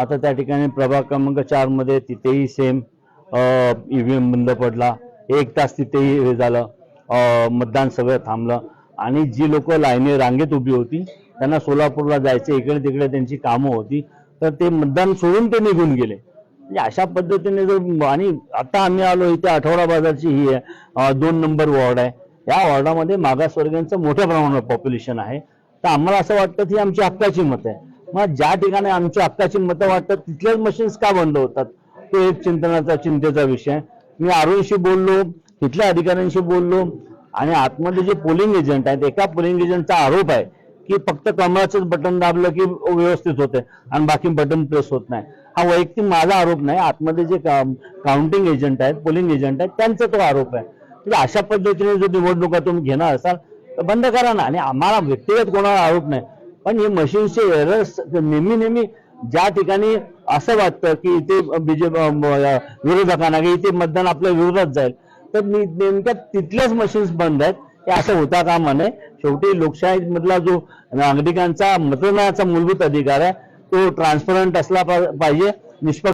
आता त्या ठिकाणी प्रभाग क्रमांक 4 मध्ये तिथेही सेम ईव्हीएम बंद पडला, 1 तास तिथेही हे झालं, मतदान सगळं थांबलं आणि जी लोक लाईनी रांगेत उभी होती त्यांना सोलापूरला जायचे, इकडे तिकडे त्यांची कामं होती, तर ते मतदान सोडून ते निघून गेले. म्हणजे अशा पद्धतीने जर, आणि आता आम्ही आलो इथे आठवडा बाजारची ही आहे 2 नंबर वॉर्ड आहे, या वॉर्डामध्ये मागासवर्गीयांचं मोठ्या प्रमाणावर पॉप्युलेशन आहे. तर आम्हाला असं वाटतं की आमची हक्काची मतं आहे. मग ज्या ठिकाणी आमची हक्काची मतं वाटतात तिथल्याच मशीन्स का बंद होतात, तो एक चिंतेचा विषय. मी अरुणशी बोललो, तिथल्या अधिकाऱ्यांशी बोललो आणि आतमध्ये जे पोलिंग एजंट आहेत, एका पोलिंग एजंटचा आरोप आहे की फक्त कमळाचंच बटन दाबलं की व्यवस्थित होते आणि बाकी बटन प्रेस होत नाही. हा वैयक्तिक माझा आरोप नाही, आतमध्ये जे काउंटिंग एजंट आहेत, पोलिंग एजंट आहेत, त्यांचा तो आरोप आहे. म्हणजे अशा पद्धतीने जर निवडणुका तुम्ही घेणार असाल तर बंद करा ना. आणि आम्हाला व्यक्तिगत कोणाला आरोप नाही, पण हे मशीनचे एरर्स नेहमी ज्या ठिकाणी असं वाटतं की इथे विरोधकांना की इथे मतदान आपल्या विरोधात जाईल, तर नेमक्या तिथल्याच मशीन्स बंद आहेत. हे असं होता कामा नये. शेवटी लोकशाही मधला जो नागरिकांचा मतदानाचा मूलभूत अधिकार आहे तो ट्रान्सपरंट असला पाहिजे, निष्पक्ष